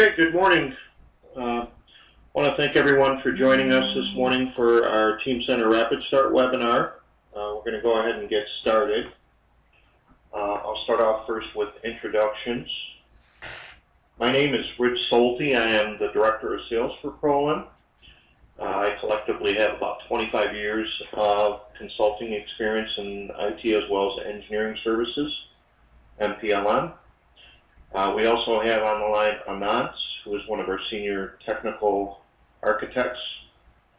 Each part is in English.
Okay, good morning. I want to thank everyone for joining us this morning for our Teamcenter Rapid Start webinar. We're going to go ahead and get started. I'll start off first with introductions. My name is Rich Solte. I am the Director of Sales for PROLIM. I collectively have about 25 years of consulting experience in IT as well as engineering services and PLM. We also have on the line Anant, who is one of our senior technical architects.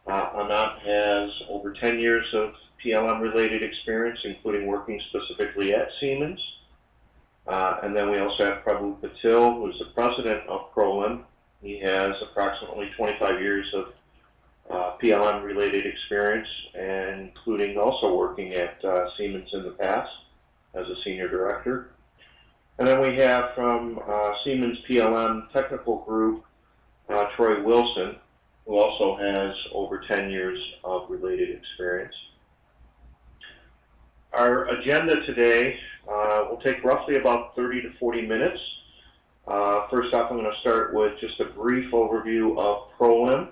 Anant has over 10 years of PLM-related experience, including working specifically at Siemens. And then we also have Prabhu Patil, who is the president of PROLIM. He has approximately 25 years of PLM-related experience, including also working at Siemens in the past as a senior director. And then we have from Siemens PLM Technical Group, Troy Wilson, who also has over 10 years of related experience. Our agenda today will take roughly about 30 to 40 minutes. First off, I'm going to start with just a brief overview of PROLIM.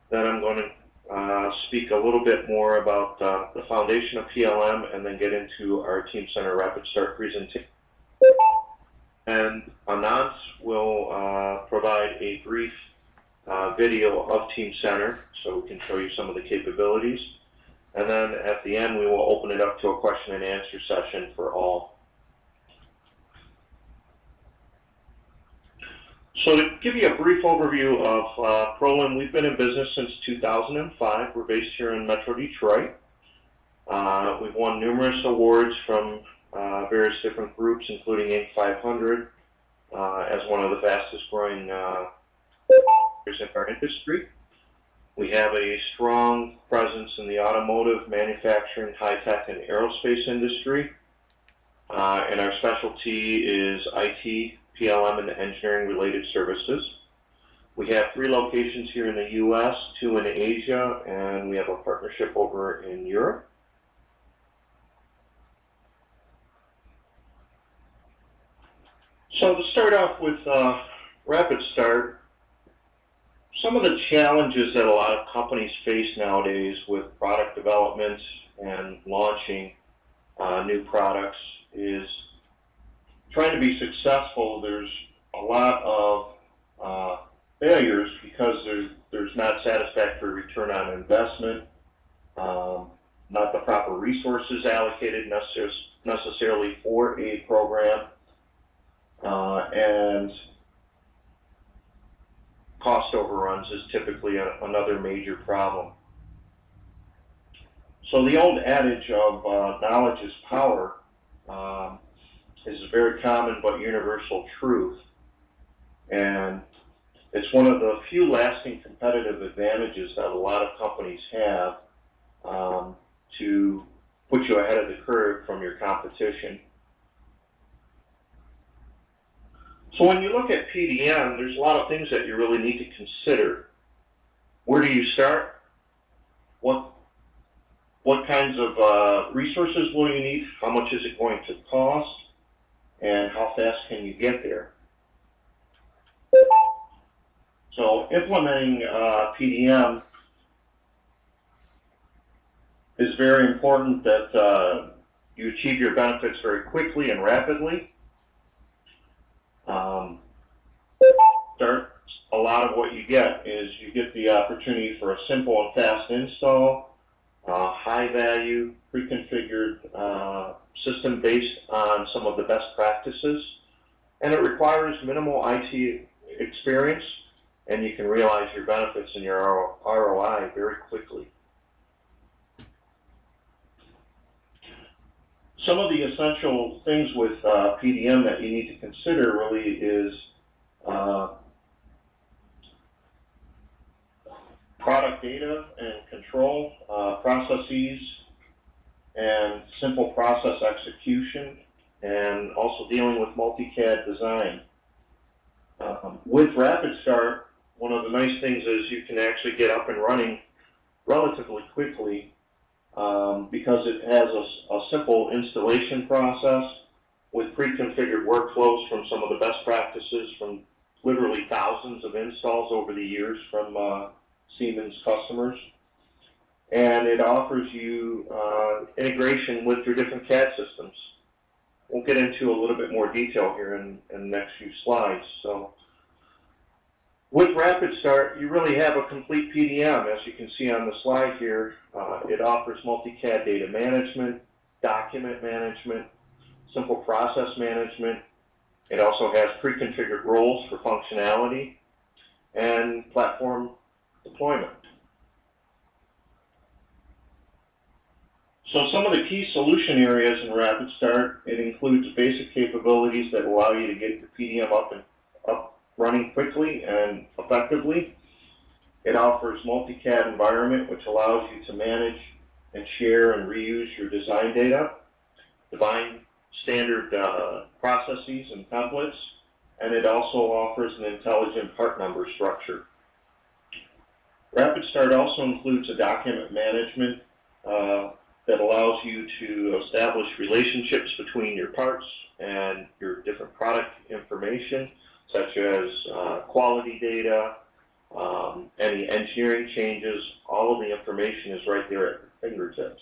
Then I'm going to speak a little bit more about the foundation of PLM and then get into our Teamcenter Rapid Start presentation. And Anant will provide a brief video of Teamcenter so we can show you some of the capabilities. And then at the end, we will open it up to a question and answer session for all. So to give you a brief overview of PROLIM, we've been in business since 2005. We're based here in Metro Detroit. We've won numerous awards from various different groups, including Inc. 500, as one of the fastest growing in our industry. We have a strong presence in the automotive, manufacturing, high-tech, and aerospace industry. And our specialty is IT, PLM, and engineering-related services. We have 3 locations here in the U.S., 2 in Asia, and we have a partnership over in Europe. So to start off with Rapid Start, some of the challenges that a lot of companies face nowadays with product development and launching new products is trying to be successful. There's a lot of failures because there's not satisfactory return on investment, not the proper resources allocated necessarily for a program, and cost overruns is typically another major problem. So the old adage of knowledge is power is a very common but universal truth, and it's one of the few lasting competitive advantages that a lot of companies have to put you ahead of the curve from your competition. So when you look at PDM, there's a lot of things that you really need to consider. Where do you start? What kinds of resources will you need? How much is it going to cost? And how fast can you get there? So implementing PDM is very important that you achieve your benefits very quickly and rapidly. A lot of what you get is you get the opportunity for a simple and fast install, high value, pre-configured system based on some of the best practices, and it requires minimal IT experience, and you can realize your benefits and your ROI very quickly. Some of the essential things with PDM that you need to consider really is product data and control, processes, and simple process execution, and also dealing with multi-CAD design. With Rapid Start, one of the nice things is you can actually get up and running relatively quickly because it has a simple installation process with pre-configured workflows from some of the best practices from literally literally thousands of installs over the years from Siemens customers. And it offers you integration with your different CAD systems. We'll get into a little bit more detail here in the next few slides. So, with RapidStart, you really have a complete PDM, as you can see on the slide here. It offers multi-CAD data management, document management, simple process management. It also has pre-configured roles for functionality and platform deployment. So some of the key solution areas in RapidStart, it includes basic capabilities that allow you to get your PDM up running quickly and effectively. It offers multi-CAD environment, which allows you to manage and share and reuse your design data, define standard processes and templates, and it also offers an intelligent part number structure. RapidStart also includes a document management that allows you to establish relationships between your parts and your different product information, such as quality data, any engineering changes. All of the information is right there at your fingertips.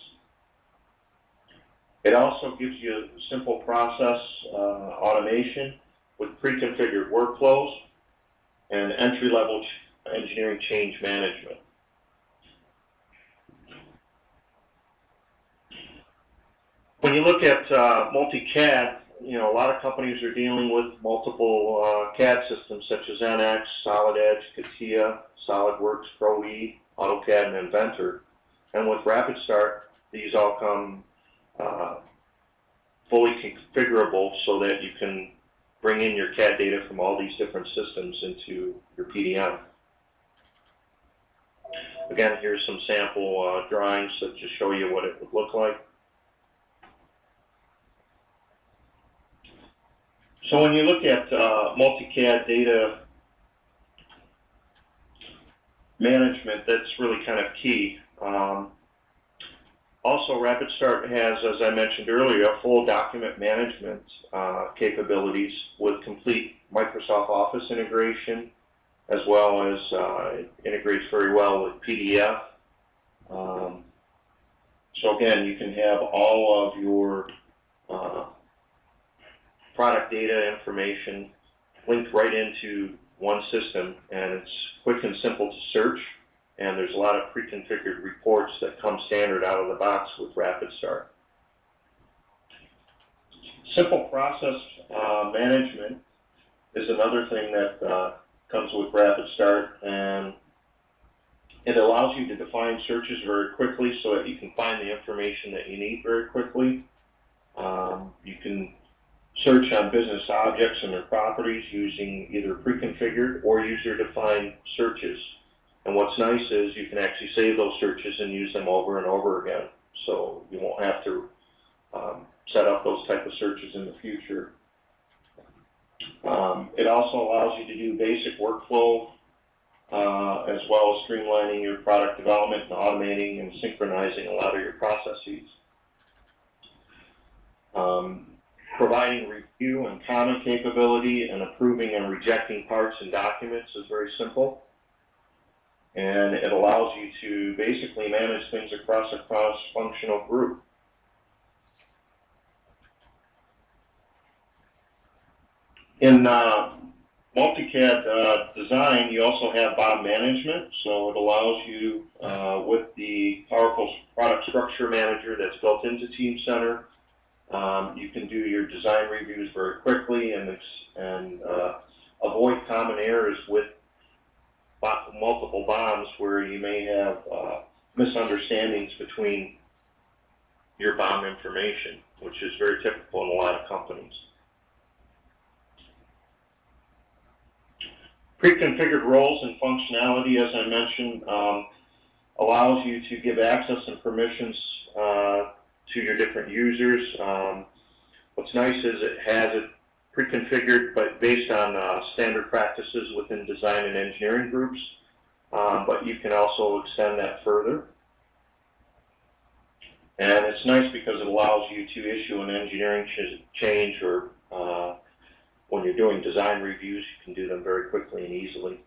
It also gives you a simple process automation with pre-configured workflows and entry-level engineering change management. When you look at multi-CAD, you know, a lot of companies are dealing with multiple CAD systems such as NX, Solid Edge, CATIA, SolidWorks, ProE, AutoCAD, and Inventor. And with RapidStart, these all come fully configurable so that you can bring in your CAD data from all these different systems into your PDM. Again, here's some sample drawings that just show you what it would look like. So when you look at multi-CAD data management, that's really kind of key. Also, RapidStart has, as I mentioned earlier, full document management capabilities with complete Microsoft Office integration, as well as it integrates very well with PDF. So again, you can have all of your product data information linked right into one system, and it's quick and simple to search, and there's a lot of pre-configured reports that come standard out of the box with RapidStart. Simple process management is another thing that comes with RapidStart, and it allows you to define searches very quickly so that you can find the information that you need very quickly. You can search on business objects and their properties using either pre-configured or user-defined searches. And what's nice is you can actually save those searches and use them over and over again. So you won't have to set up those type of searches in the future. It also allows you to do basic workflow as well as streamlining your product development and automating and synchronizing a lot of your processes. Providing review and comment capability and approving and rejecting parts and documents is very simple. And it allows you to basically manage things across a cross-functional group. In multi-CAD design, you also have BOM management, so it allows you, with the powerful product structure manager that's built into Teamcenter, you can do your design reviews very quickly and avoid common errors with multiple BOMs where you may have misunderstandings between your BOM information, which is very typical in a lot of companies. Pre-configured roles and functionality, as I mentioned, allows you to give access and permissions to your different users. What's nice is it has it pre-configured, but based on standard practices within design and engineering groups, but you can also extend that further. And it's nice because it allows you to issue an engineering change or when you're doing design reviews, you can do them very quickly and easily.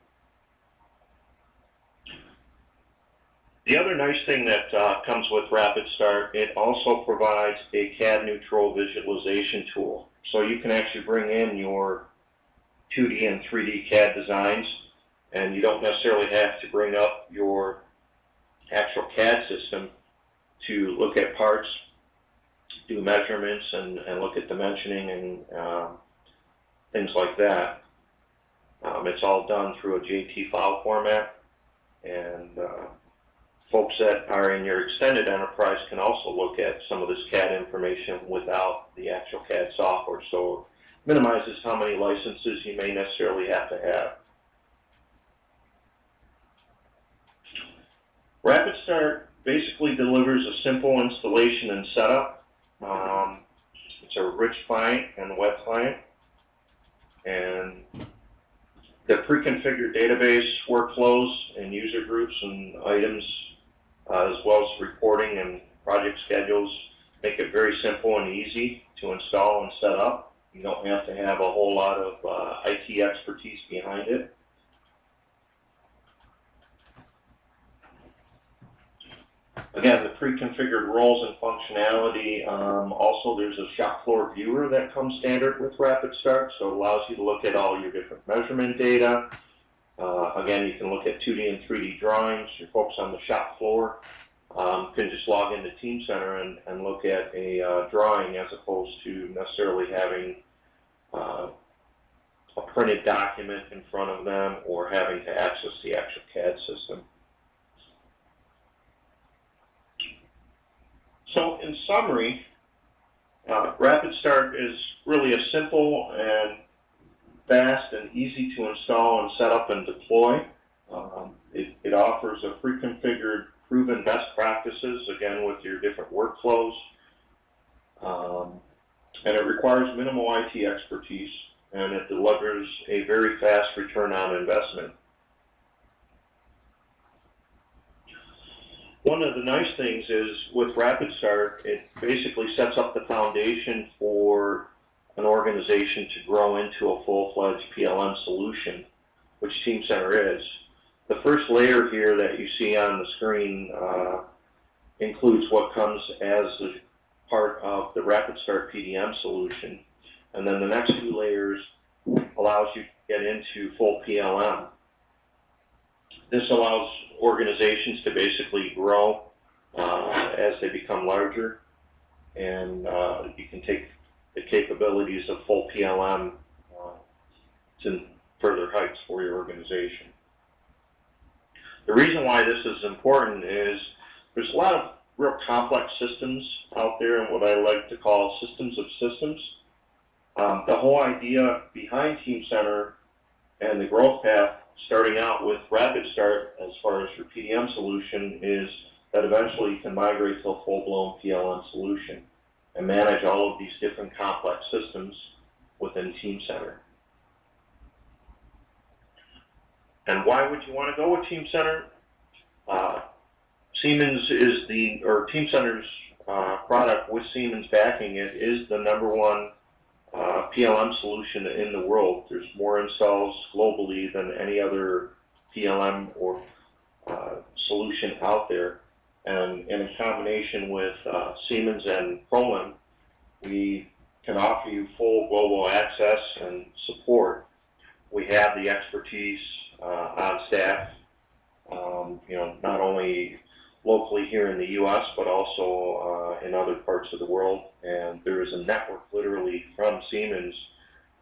The other nice thing that comes with Rapid Start, it also provides a CAD neutral visualization tool. So you can actually bring in your 2D and 3D CAD designs, and you don't necessarily have to bring up your actual CAD system to look at parts, do measurements, and look at dimensioning and things like that. It's all done through a JT file format, and folks that are in your extended enterprise can also look at some of this CAD information without the actual CAD software. So it minimizes how many licenses you may necessarily have to have. Rapid Start basically delivers a simple installation and setup. It's a rich client and web client, and the pre-configured database workflows and user groups and items, as well as reporting and project schedules, make it very simple and easy to install and set up. You don't have to have a whole lot of IT expertise behind it. Again, the pre-configured roles and functionality. Also, there's a shop floor viewer that comes standard with Rapid Start, so it allows you to look at all your different measurement data. Again, you can look at 2D and 3D drawings. Your folks on the shop floor can just log into Teamcenter and look at a drawing as opposed to necessarily having a printed document in front of them or having to access the actual CAD system. So in summary, Rapid Start is really a simple and fast and easy to install and set up and deploy. It offers a pre-configured, proven best practices, again, with your different workflows. And it requires minimal IT expertise, and it delivers a very fast return on investment. One of the nice things is with Rapid Start, it basically sets up the foundation for an organization to grow into a full-fledged PLM solution, which Teamcenter is. The first layer here that you see on the screen includes what comes as a part of the Rapid Start PDM solution. And then the next two layers allows you to get into full PLM. This allows organizations to basically grow as they become larger, and you can take the capabilities of full PLM to further heights for your organization. The reason why this is important is there's a lot of real complex systems out there, and what I like to call systems of systems. The whole idea behind Teamcenter and the growth path starting out with Rapid Start as far as your PDM solution is that eventually you can migrate to a full-blown PLM solution and manage all of these different complex systems within Teamcenter. And why would you want to go with Teamcenter? Siemens is Teamcenter's product with Siemens backing it is the #1 PLM solution in the world. There's more installs globally than any other PLM or solution out there. And in a combination with Siemens and PROLIM, we can offer you full global access and support. We have the expertise on staff, not only locally here in the U.S., but also in other parts of the world. And there is a network literally from Siemens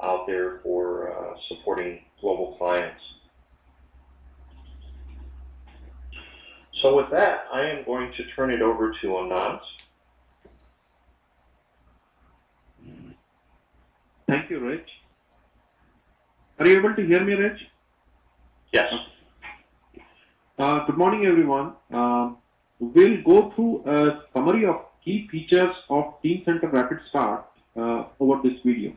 out there for supporting global clients. So with that, I am going to turn it over to Anand. Thank you, Rich. Are you able to hear me, Rich? Yes. Good morning, everyone. We'll go through a summary of key features of Teamcenter Rapid Start over this video.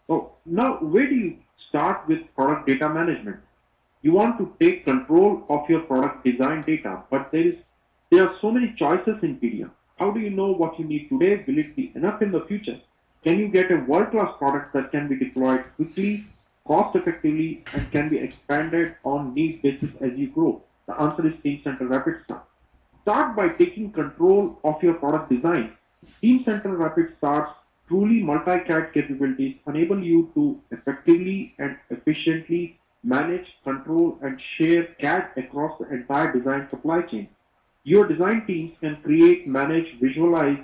So now, where do you start with product data management? You want to take control of your product design data, but there are so many choices in PDM. How do you know what you need today? Will it be enough in the future? can you get a world-class product that can be deployed quickly, cost-effectively, and can be expanded on need basis as you grow? The answer is Teamcenter Rapid Start. Start by taking control of your product design. Teamcenter Rapid Start's truly multi-CAD capabilities enable you to effectively and efficiently manage, control, and share CAD across the entire design supply chain. Your design teams can create, manage, visualize,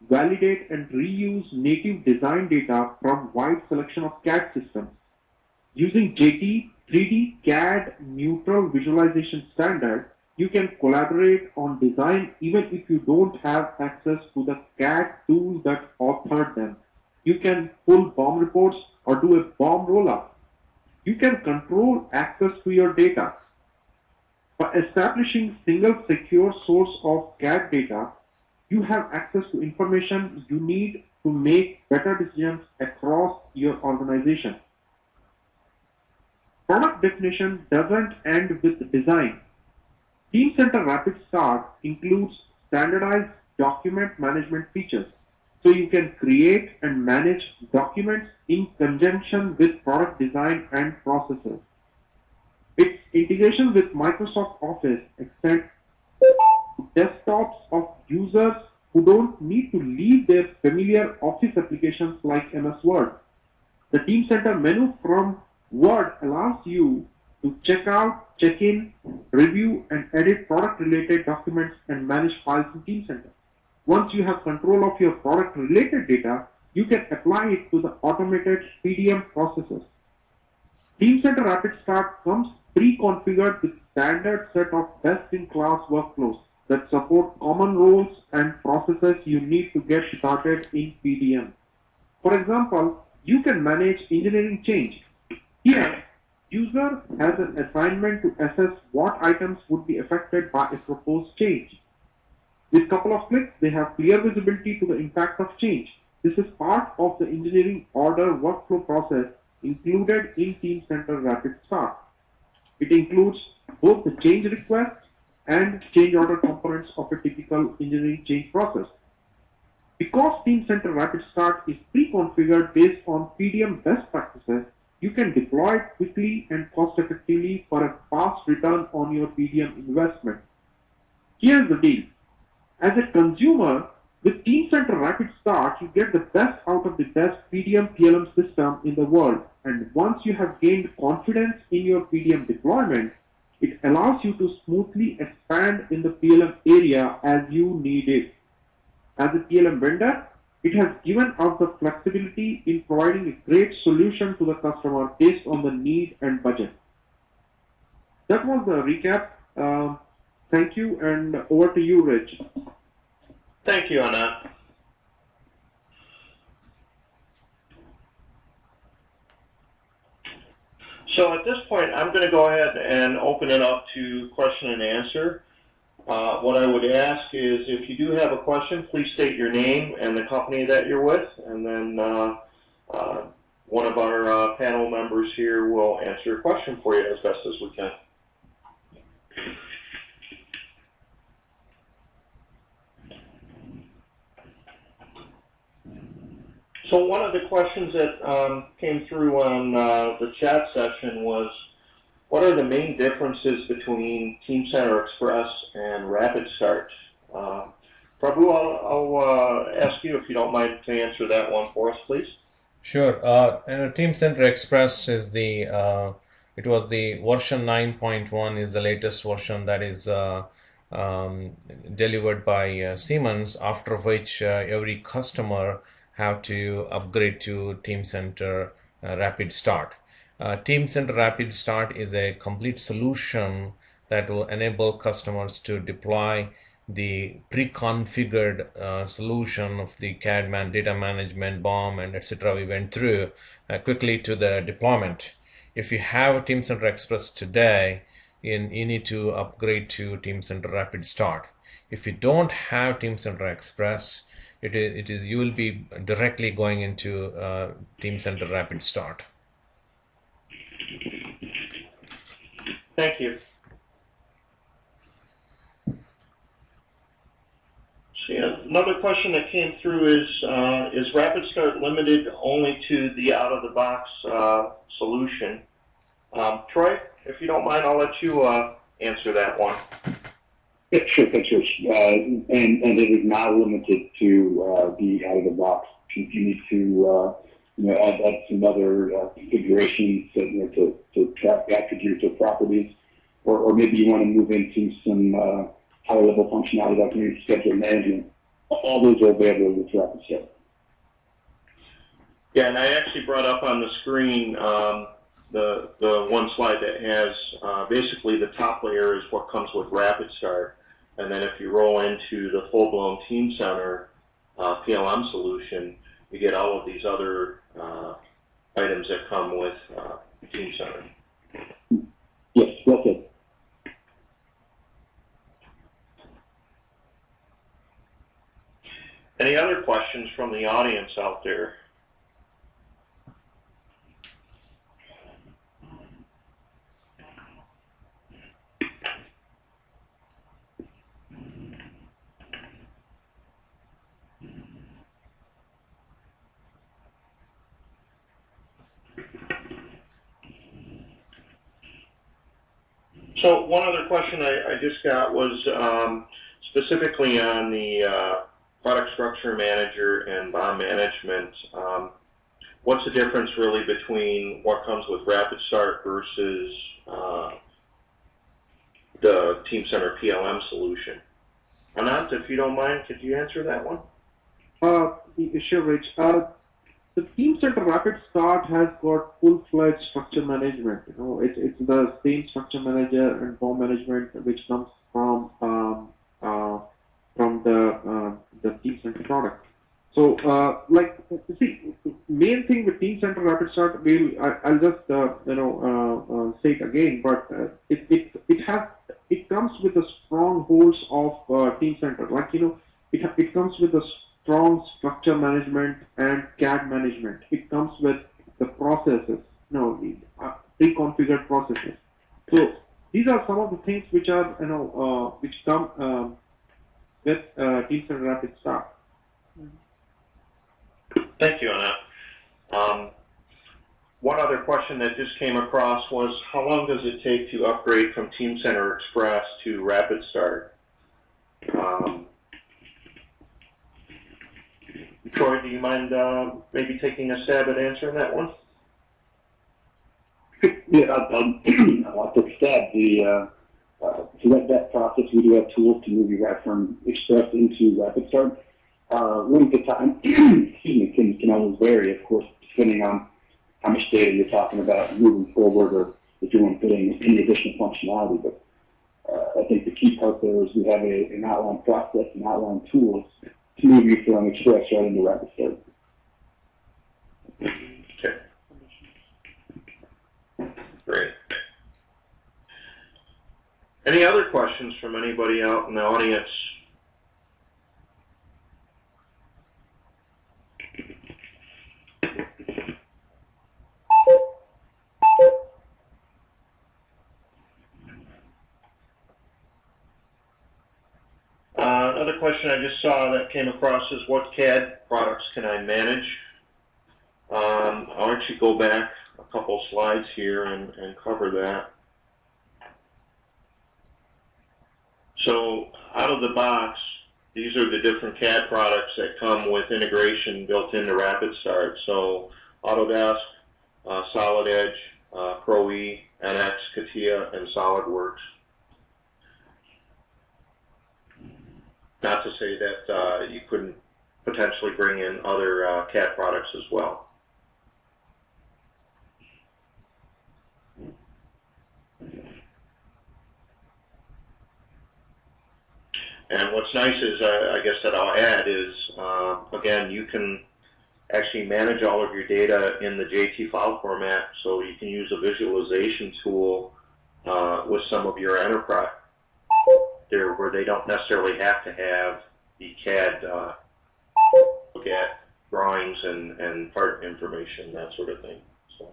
validate, and reuse native design data from wide selection of CAD systems. Using JT 3D CAD neutral visualization standard, you can collaborate on design even if you don't have access to the CAD tool that authored them. You can pull BOM reports or do a BOM roll-up. You can control access to your data. By establishing single secure source of CAD data, you have access to information you need to make better decisions across your organization. Product definition doesn't end with design. Teamcenter Rapid Start includes standardized document management features, so you can create and manage documents in conjunction with product design and processes. Its integration with Microsoft Office extends to desktops of users who don't need to leave their familiar Office applications like MS Word. The Teamcenter menu from Word allows you to check out, check in, review, and edit product-related documents and manage files in Teamcenter. Once you have control of your product-related data, you can apply it to the automated PDM processes. Teamcenter Rapid Start comes pre-configured with standard set of best-in-class workflows that support common roles and processes you need to get started in PDM. For example, you can manage engineering change. Here, user has an assignment to assess what items would be affected by a proposed change. With a couple of clicks, they have clear visibility to the impact of change. This is part of the engineering order workflow process included in Teamcenter Rapid Start. It includes both the change request and change order components of a typical engineering change process. Because Teamcenter Rapid Start is pre-configured based on PDM best practices, you can deploy it quickly and cost-effectively for a fast return on your PDM investment. Here's the deal. As a consumer, with Teamcenter Rapid Start, you get the best out of the best PDM PLM system in the world. And once you have gained confidence in your PDM deployment, it allows you to smoothly expand in the PLM area as you need it. As a PLM vendor, it has given us the flexibility in providing a great solution to the customer based on the need and budget. That was the recap. Thank you, and over to you, Rich. Thank you, Anand. So at this point, I'm going to go ahead and open it up to question and answer. What I would ask is, if you do have a question, please state your name and the company that you're with, and then one of our panel members here will answer your question for you as best as we can. So one of the questions that came through on the chat session was, what are the main differences between Teamcenter Express and Rapid Start? Prabhu, I'll ask you if you don't mind to answer that one for us, please. Sure. Teamcenter Express is it was the version 9.1 is the latest version that is delivered by Siemens, after which every customer have to upgrade to Teamcenter Rapid Start. Teamcenter Rapid Start is a complete solution that will enable customers to deploy the pre-configured solution of the CAD data management, BOM, and etc. we went through quickly to the deployment. If you have a Teamcenter Express today, you need to upgrade to Teamcenter Rapid Start. If you don't have Teamcenter Express, you will be directly going into Teamcenter Rapid Start. Thank you. So, yeah, Another question that came through is Rapid Start limited only to the out-of-the-box solution? Troy, if you don't mind, I'll let you answer that one. Yeah, sure, thanks, Rich. And it is not limited to the out-of-the-box. If you need to add some other configurations to track attributes or properties, or maybe you want to move into some higher-level functionality like your schedule management. All those are available with Rapid Start. Yeah, and I actually brought up on the screen the one slide that has basically the top layer is what comes with Rapid Start, and then if you roll into the full-blown Teamcenter PLM solution, you get all of these other items that come with Teamcenter. Yes, well said. Any other questions from the audience out there? So one other question I just got was specifically on the product structure manager and BOM management. What's the difference really between what comes with Rapid Start versus the Teamcenter PLM solution? Anant, if you don't mind, could you answer that one? Sure, Rich. The Teamcenter Rapid Start has got full-fledged structure management. It's the same structure manager and BOM management which comes from the Teamcenter product. So, main thing with Teamcenter Rapid Start, I'll just say it again, but it comes with the strongholds of Teamcenter. It comes with the strong structure management and CAD management. It comes with the processes, pre-configured processes. So these are some of the things which are which come with Teamcenter Rapid Start. Thank you, Anant. One other question that just came across was, how long does it take to upgrade from Teamcenter Express to Rapid Start? Troy, do you mind maybe taking a stab at answering that one? Yeah, I'll take a stab. To that process, we do have tools to move you right from Express into Rapid Start. Length of time, can always vary, of course, depending on how much data you're talking about moving forward, or if you want to put in any additional functionality. But I think the key part there is we have an outline process and outline tools to move you from Express right into Rapid Start. Okay. Great. Any other questions from anybody out in the audience? Another question I just saw that came across is, what CAD products can I manage? I'll actually go back a couple slides here and cover that. So out of the box, these are the different CAD products that come with integration built into Rapid Start. So Autodesk, Solid Edge, ProE, NX, CATIA, and SolidWorks. Not to say that you couldn't potentially bring in other CAD products as well. And what's nice is, I guess that I'll add is, again, you can actually manage all of your data in the JT file format, so you can use a visualization tool with some of your enterprise there where they don't necessarily have to have the CAD look at drawings and part information, that sort of thing. So.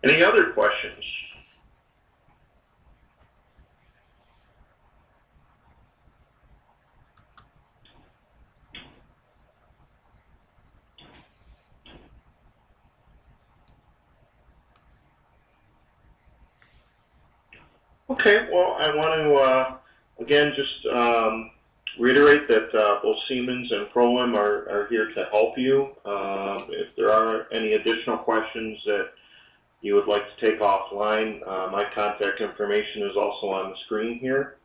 Any other questions? Okay, well, I want to, again, just reiterate that both Siemens and PROLIM are here to help you. If there are any additional questions that you would like to take offline, my contact information is also on the screen here.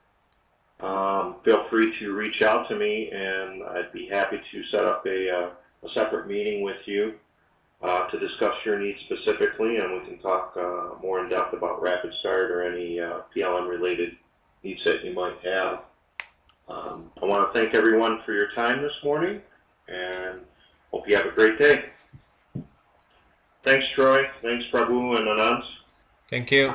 Feel free to reach out to me, and I'd be happy to set up a separate meeting with you to discuss your needs specifically, and we can talk more in depth about Rapid Start or any PLM related needs that you might have. I want to thank everyone for your time this morning, and hope you have a great day. Thanks, Troy. Thanks, Prabhu and Anant. Thank you.